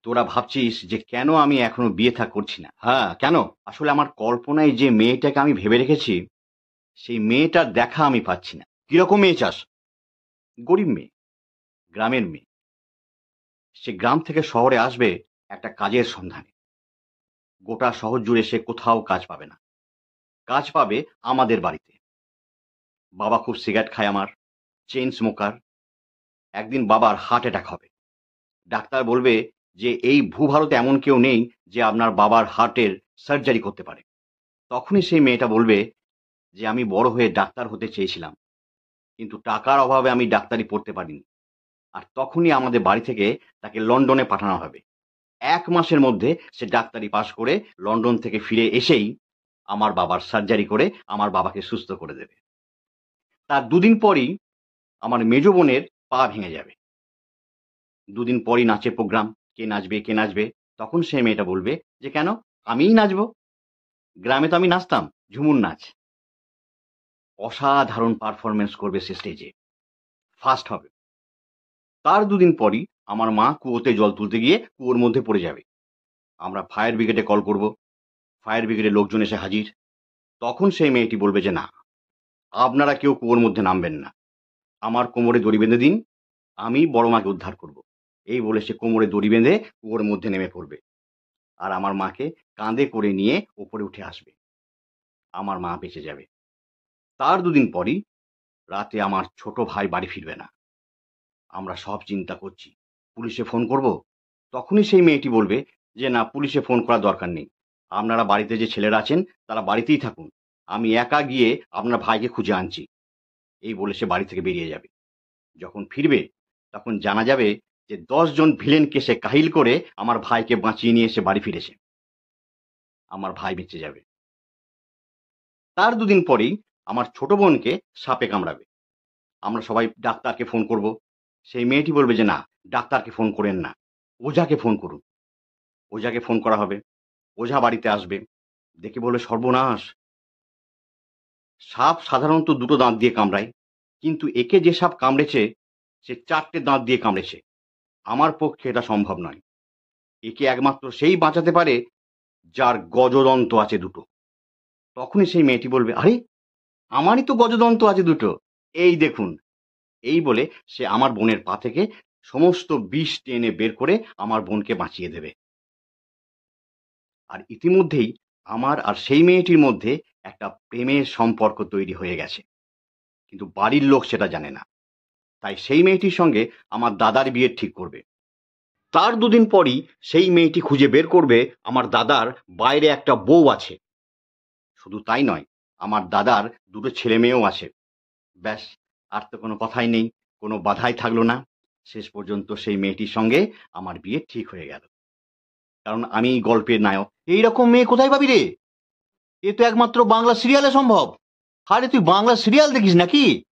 তোরা ভাবছিস যে কেন আমি এখনো বিয়ে থা করছি না। হ্যাঁ, কেন? আসলে আমার কল্পনায় যে মেয়েটাকে আমি ভেবে রেখেছি, সেই মেয়েটার দেখা আমি পাচ্ছি না। কিরকম মেয়ে চাস? গরিব মেয়ে, গ্রামের মেয়ে। সে গ্রাম থেকে শহরে আসবে একটা কাজের সন্ধানে। গোটা শহর জুড়ে সে কোথাও কাজ পাবে না। কাজ পাবে আমাদের বাড়িতে। বাবা খুব সিগারেট খায় আমার, চেইন স্মোকার। একদিন বাবার হার্ট অ্যাটাক হবে। ডাক্তার বলবে যে এই ভূভারতে এমন কেউ নেই যে আপনার বাবার হার্টের সার্জারি করতে পারে। তখনই সেই মেয়েটা বলবে যে আমি বড় হয়ে ডাক্তার হতে চেয়েছিলাম, কিন্তু টাকার অভাবে আমি ডাক্তারি পড়তে পারিনি। আর তখনই আমাদের বাড়ি থেকে তাকে লন্ডনে পাঠানো হবে। ১ মাসের মধ্যে সে ডাক্তারি পাশ করে লন্ডন থেকে ফিরে এসেই আমার বাবার সার্জারি করে আমার বাবাকে সুস্থ করে দেবে। তার ২ দিন পরই আমার মেজ বোনের পা ভেঙে যাবে। ২ দিন পরই নাচের প্রোগ্রাম। কে নাচবে, কে নাচবে? তখন সেই মেয়েটা বলবে যে, "কেন? আমিই নাচবো। গ্রামে তো আমি নাচতাম, ঝুমুর নাচ।" অসাধারণ পারফরম্যান্স করবে সে স্টেজে। ফার্স্ট হবে। তার ২ দিন পরই আমার মা কুয়োতে জল তুলতে গিয়ে কুয়োর মধ্যে পড়ে যাবে। আমরা ফায়ার ব্রিগেডে কল করব। ফায়ার ব্রিগেডের লোকজন এসে হাজির। তখন সেই মেয়েটি বলবে যে, "না, আপনারা কেউ কুয়োর মধ্যে নামবেন না। আমার কোমরে দড়ি বেঁধে দিন, আমি বড় মাকে উদ্ধার করব।" এই বলে সে কোমরে দড়ি বেঁধে কুয়োর মধ্যে নেমে পড়বে। আর আমার মাকে কাঁধে করে নিয়ে ওপরে উঠে আসবে। আমার মা বেঁচে যাবে। তার ২ দিন পরই রাতে আমার ছোট ভাই বাড়ি ফিরবে না। আমরা সব চিন্তা করছি। পুলিশে ফোন করব? তখনই সেই মেয়েটি বলবে যে, "না, পুলিশে ফোন করার দরকার নেই। আপনারা বাড়িতে যে ছেলেরা আছেন তারা বাড়িতেই থাকুন। আমি একা গিয়ে আপনার ভাইকে খুঁজে আনছি।" এই বলে সে বাড়ি থেকে বেরিয়ে যাবে। যখন ফিরবে তখন জানা যাবে যে ১০ জন ভিলেনকে সে কাহিল করে আমার ভাইকে বাঁচিয়ে নিয়ে এসে বাড়ি ফিরেছে। আমার ভাই বেঁচে যাবে। তার ২ দিন পরেই আমার ছোট বোনকে সাপে কামড়াবে। আমরা সবাই ডাক্তারকে ফোন করব। সেই মেয়েটি বলবে যে, "না, ডাক্তারকে ফোন করেন না। ওঝাকে ফোন করুন।" ওঝাকে ফোন করা হবে। ওঝা বাড়িতে আসবে। দেখে বলবে, "সর্বনাশ! সাপ সাধারণত ২ টো দাঁত দিয়ে কামড়ায়। কিন্তু একে যে সাপ কামড়েছে সে ৪ টে দাঁত দিয়ে কামড়েছে। আমার পক্ষে এটা সম্ভব নয়। একে একমাত্র সেই বাঁচাতে পারে যার গজদন্ত আছে ২ টো।" তখনই সেই মেয়েটি বলবে, "আরে! আমারই তো গজদন্ত আছে ২ টো। এই দেখুন।" এই বলে সে আমার বোনের পা থেকে সমস্ত বিষ টেনে বের করে আমার বোনকে বাঁচিয়ে দেবে। আর ইতিমধ্যেই আমার আর সেই মেয়েটির মধ্যে একটা প্রেমের সম্পর্ক তৈরি হয়ে গেছে। কিন্তু বাড়ির লোক সেটা জানে না। তাই সেই মেয়েটির সঙ্গে আমার দাদার বিয়ে ঠিক করবে। তার ২ দিন পরই সেই মেয়েটি খুঁজে বের করবে আমার দাদার বাইরে একটা বউ আছে। শুধু তাই নয়, আমার দাদার ২ টো ছেলেমেয়েও আছে। ব্যাস, আর তো কোনো কথাই নেই, কোনো বাধাই থাকলো না। শেষ পর্যন্ত সেই মেয়েটির সঙ্গে আমার বিয়ে ঠিক হয়ে গেল। কারণ আমিই গল্পের নায়ক। এইরকম মেয়ে কোথায় পাবি রে? এ তো একমাত্র বাংলা সিরিয়ালে সম্ভব। আরে তুই বাংলা সিরিয়াল দেখিস নাকি?